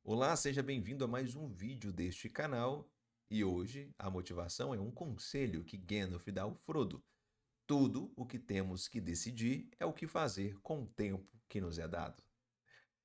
Olá, seja bem-vindo a mais um vídeo deste canal. E hoje a motivação é um conselho que Gandalf dá ao Frodo. Tudo o que temos que decidir é o que fazer com o tempo que nos é dado.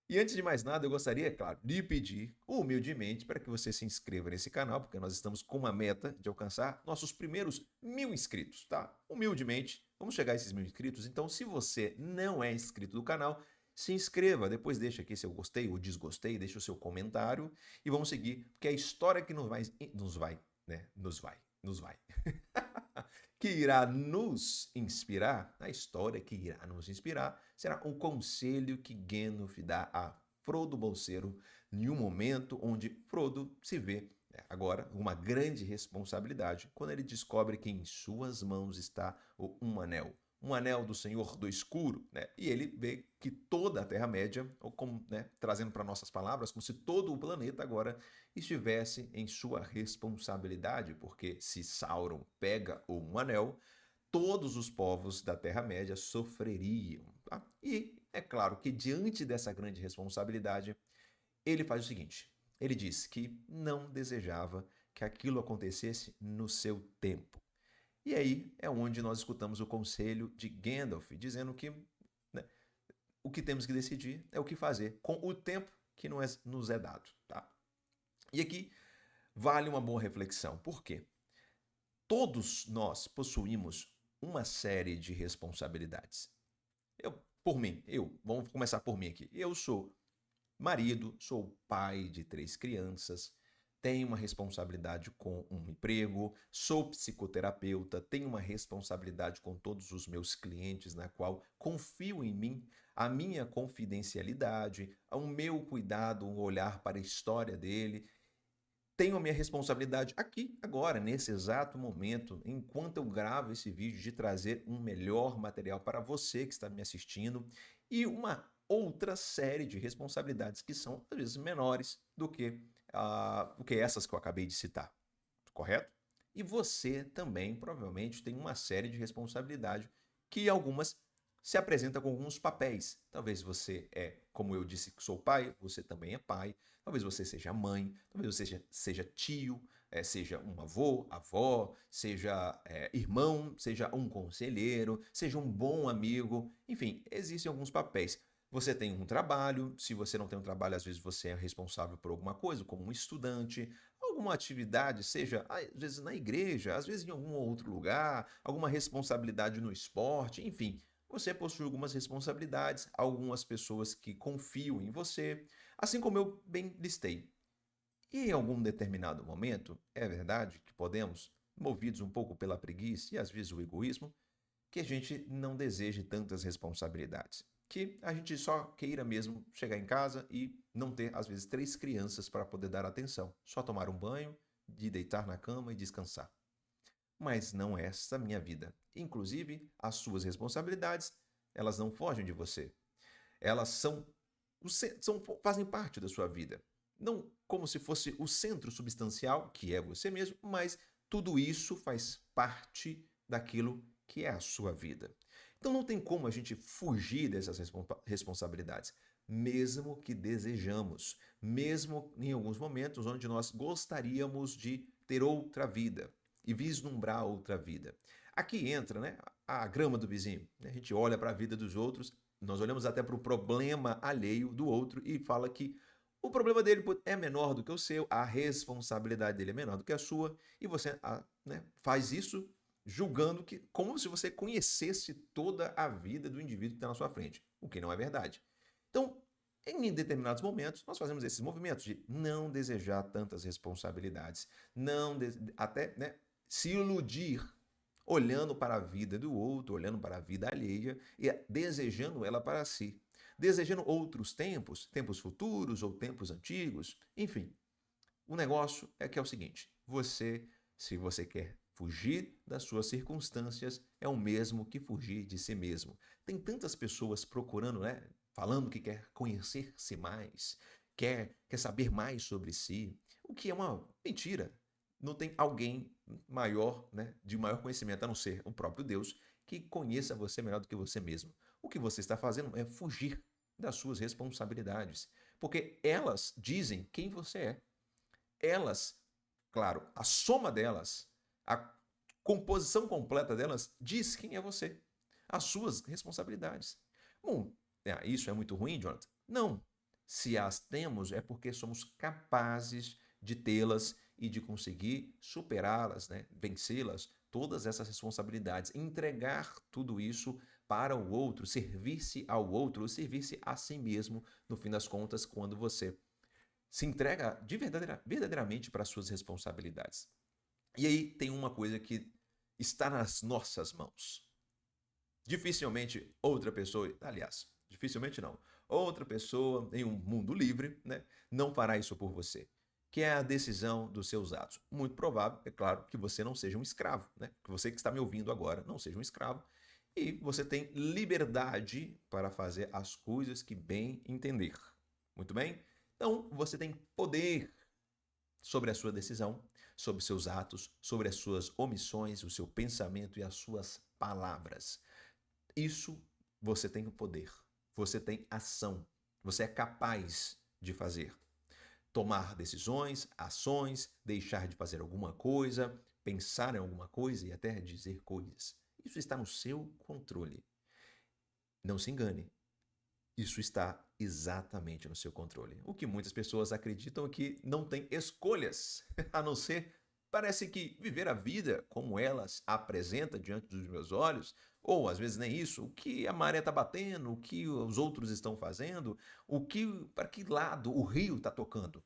E antes de mais nada, eu gostaria, é claro, de pedir humildemente para que você se inscreva nesse canal, porque nós estamos com uma meta de alcançar nossos primeiros 1.000 inscritos, tá? Humildemente, vamos chegar a esses 1.000 inscritos. Então, se você não é inscrito do canal, se inscreva, depois deixa aqui seu gostei ou desgostei, deixa o seu comentário e vamos seguir, porque a história que nos vai, que irá nos inspirar, a história que irá nos inspirar, será um conselho que Gandalf dá a Frodo Bolseiro em um momento onde Frodo se vê agora uma grande responsabilidade quando ele descobre que em suas mãos está um anel do Senhor do Escuro, né? E ele vê que toda a Terra-média, ou como, né, trazendo para nossas palavras, como se todo o planeta agora estivesse em sua responsabilidade, porque se Sauron pega um anel, todos os povos da Terra-média sofreriam. Tá? E é claro que diante dessa grande responsabilidade, ele faz o seguinte: ele diz que não desejava que aquilo acontecesse no seu tempo. E aí é onde nós escutamos o conselho de Gandalf, dizendo que, né, o que temos que decidir é o que fazer com o tempo que nos é dado. Tá? E aqui vale uma boa reflexão. Por quê? Todos nós possuímos uma série de responsabilidades. Vamos começar por mim aqui. Eu sou marido, sou pai de 3 crianças, tenho uma responsabilidade com um emprego, sou psicoterapeuta, tenho uma responsabilidade com todos os meus clientes, na qual confio em mim, a minha confidencialidade, o meu cuidado, um olhar para a história dele. Tenho a minha responsabilidade aqui, agora, nesse exato momento, enquanto eu gravo esse vídeo, de trazer um melhor material para você que está me assistindo e uma outra série de responsabilidades que são, às vezes, menores do que essas que eu acabei de citar, correto? E você também, provavelmente, tem uma série de responsabilidades que algumas se apresenta com alguns papéis. Talvez você como eu disse que sou pai, você também é pai. Talvez você seja mãe, talvez você seja tio, seja um avô, avó, seja irmão, seja um conselheiro, seja um bom amigo. Enfim, existem alguns papéis. Você tem um trabalho, se você não tem um trabalho, às vezes você é responsável por alguma coisa, como um estudante, alguma atividade, seja às vezes na igreja, às vezes em algum outro lugar, alguma responsabilidade no esporte, enfim. Você possui algumas responsabilidades, algumas pessoas que confiam em você, assim como eu bem listei. E em algum determinado momento, é verdade que podemos, movidos um pouco pela preguiça e às vezes o egoísmo, que a gente não deseje tantas responsabilidades. Que a gente só queira mesmo chegar em casa e não ter, às vezes, 3 crianças para poder dar atenção. Só tomar um banho, de deitar na cama e descansar. Mas não é essa a minha vida. Inclusive, as suas responsabilidades, elas não fogem de você. Elas fazem parte da sua vida. Não como se fosse o centro substancial, que é você mesmo, mas tudo isso faz parte daquilo que é a sua vida. Então não tem como a gente fugir dessas responsabilidades, mesmo que desejamos, mesmo em alguns momentos onde nós gostaríamos de ter outra vida e vislumbrar outra vida. Aqui entra, né, a grama do vizinho. A gente olha para a vida dos outros, nós olhamos até para o problema alheio do outro e fala que o problema dele é menor do que o seu, a responsabilidade dele é menor do que a sua, e você, né, faz isso julgando que como se você conhecesse toda a vida do indivíduo que está na sua frente, o que não é verdade. Então, em determinados momentos, nós fazemos esses movimentos de não desejar tantas responsabilidades, até, né, se iludir olhando para a vida do outro, olhando para a vida alheia e desejando ela para si, desejando outros tempos, tempos futuros ou tempos antigos, enfim. O negócio é o seguinte: se você quer fugir das suas circunstâncias, é o mesmo que fugir de si mesmo. Tem tantas pessoas procurando, né, falando que quer conhecer-se mais, quer saber mais sobre si, o que é uma mentira. Não tem alguém maior, né, de maior conhecimento, a não ser o próprio Deus, que conheça você melhor do que você mesmo. O que você está fazendo é fugir das suas responsabilidades. Porque elas dizem quem você é. Elas, claro, a soma delas, a composição completa delas diz quem é você, as suas responsabilidades. Bom, isso é muito ruim, Jonathan? Não. Se as temos, é porque somos capazes de tê-las e de conseguir superá-las, né? Vencê-las, todas essas responsabilidades, entregar tudo isso para o outro, servir-se ao outro, servir-se a si mesmo, no fim das contas, quando você se entrega verdadeiramente para as suas responsabilidades. E aí tem uma coisa que está nas nossas mãos. Dificilmente outra pessoa, aliás, dificilmente não, outra pessoa em um mundo livre, né, não fará isso por você, que é a decisão dos seus atos. Muito provável, é claro, que você não seja um escravo, né? Que você que está me ouvindo agora não seja um escravo e você tem liberdade para fazer as coisas que bem entender. Muito bem? Então, você tem poder sobre a sua decisão, sobre seus atos, sobre as suas omissões, o seu pensamento e as suas palavras. Isso você tem o poder, você tem ação, você é capaz de fazer. Tomar decisões, ações, deixar de fazer alguma coisa, pensar em alguma coisa e até dizer coisas. Isso está no seu controle. Não se engane, isso está exatamente no seu controle. O que muitas pessoas acreditam é que não tem escolhas, a não ser, parece que viver a vida como elas apresenta diante dos meus olhos, ou às vezes nem isso, o que a maré está batendo, o que os outros estão fazendo, para que lado o rio está tocando.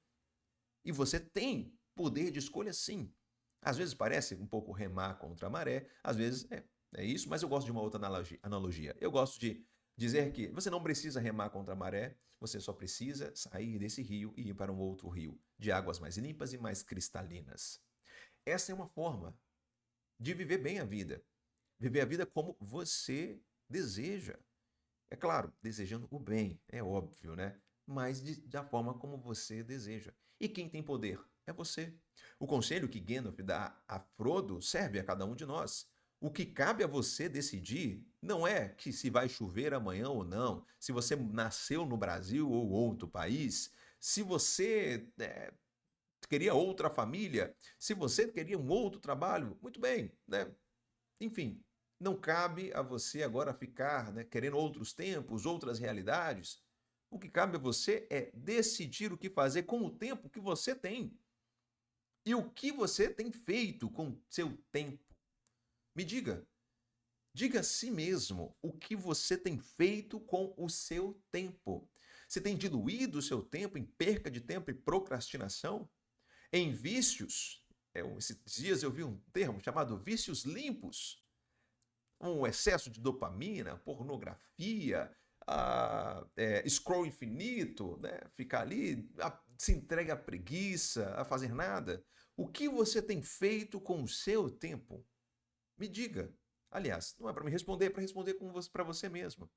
E você tem poder de escolha sim. Às vezes parece um pouco remar contra a maré, às vezes é isso, mas eu gosto de uma outra analogia. Eu gosto de dizer que você não precisa remar contra a maré, você só precisa sair desse rio e ir para um outro rio, de águas mais limpas e mais cristalinas. Essa é uma forma de viver bem a vida. Viver a vida como você deseja. É claro, desejando o bem, é óbvio, né? Mas da forma como você deseja. E quem tem poder? É você. O conselho que Gandalf dá a Frodo serve a cada um de nós. O que cabe a você decidir não é que se vai chover amanhã ou não, se você nasceu no Brasil ou outro país, se você queria outra família, se você queria um outro trabalho, muito bem, né? Enfim, não cabe a você agora ficar, né, querendo outros tempos, outras realidades. O que cabe a você é decidir o que fazer com o tempo que você tem. E o que você tem feito com seu tempo. Me diga, diga a si mesmo o que você tem feito com o seu tempo. Você tem diluído o seu tempo em perca de tempo e procrastinação? Em vícios? Esses dias eu vi um termo chamado vícios limpos. Um excesso de dopamina, pornografia, scroll infinito, né? Ficar ali, se entrega à preguiça, a fazer nada. O que você tem feito com o seu tempo? Me diga. Aliás, não é para me responder, é para responder para você mesmo.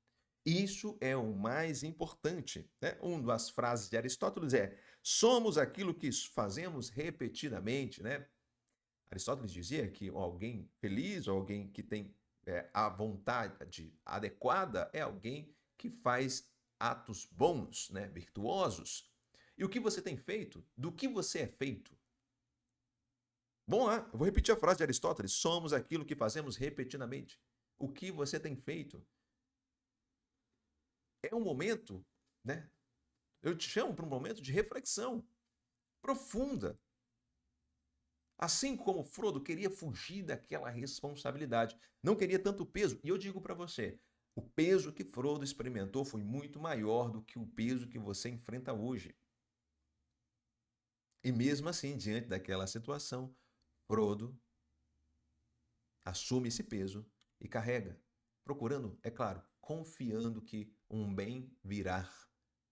Isso é o mais importante. Né? Uma das frases de Aristóteles é: somos aquilo que fazemos repetidamente. Né? Aristóteles dizia que alguém feliz, ou alguém que tem a vontade adequada, é alguém que faz atos bons, né? Virtuosos. E o que você tem feito? Do que você é feito? Vamos lá, eu vou repetir a frase de Aristóteles: somos aquilo que fazemos repetidamente. O que você tem feito? É um momento, né? Eu te chamo para um momento de reflexão profunda. Assim como Frodo queria fugir daquela responsabilidade, não queria tanto peso. E eu digo para você, o peso que Frodo experimentou foi muito maior do que o peso que você enfrenta hoje. E mesmo assim, diante daquela situação, Frodo assume esse peso e carrega, procurando, é claro, confiando que um bem virá,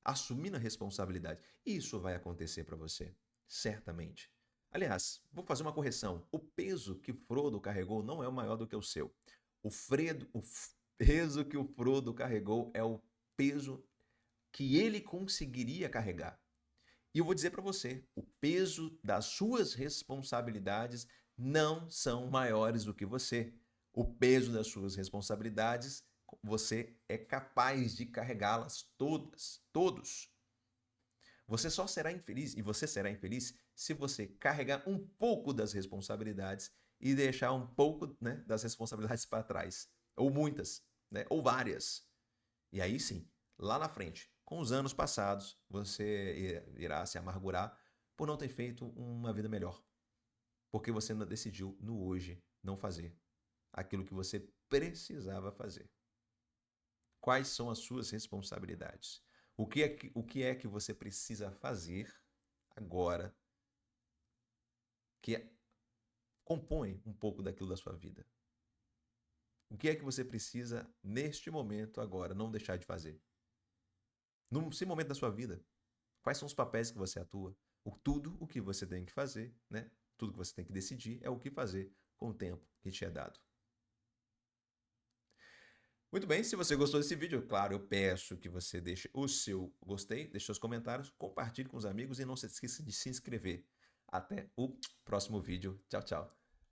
assumindo a responsabilidade. Isso vai acontecer para você, certamente. Aliás, vou fazer uma correção. O peso que Frodo carregou não é maior do que o seu. O peso que o Frodo carregou é o peso que ele conseguiria carregar. E eu vou dizer para você, o peso das suas responsabilidades não são maiores do que você. O peso das suas responsabilidades, você é capaz de carregá-las todas, todos. Você só será infeliz, e você será infeliz, se você carregar um pouco das responsabilidades e deixar um pouco, né, das responsabilidades para trás. Ou muitas, né, ou várias. E aí sim, lá na frente, com os anos passados, você irá se amargurar por não ter feito uma vida melhor. Porque você não decidiu no hoje não fazer aquilo que você precisava fazer. Quais são as suas responsabilidades? O que é que você precisa fazer agora que compõe um pouco daquilo da sua vida? O que é que você precisa, neste momento, agora, não deixar de fazer? Nesse momento da sua vida, quais são os papéis que você atua? Tudo o que você tem que fazer, né? Tudo que você tem que decidir é o que fazer com o tempo que te é dado. Muito bem, se você gostou desse vídeo, claro, eu peço que você deixe o seu gostei, deixe seus comentários, compartilhe com os amigos e não se esqueça de se inscrever. Até o próximo vídeo. Tchau, tchau.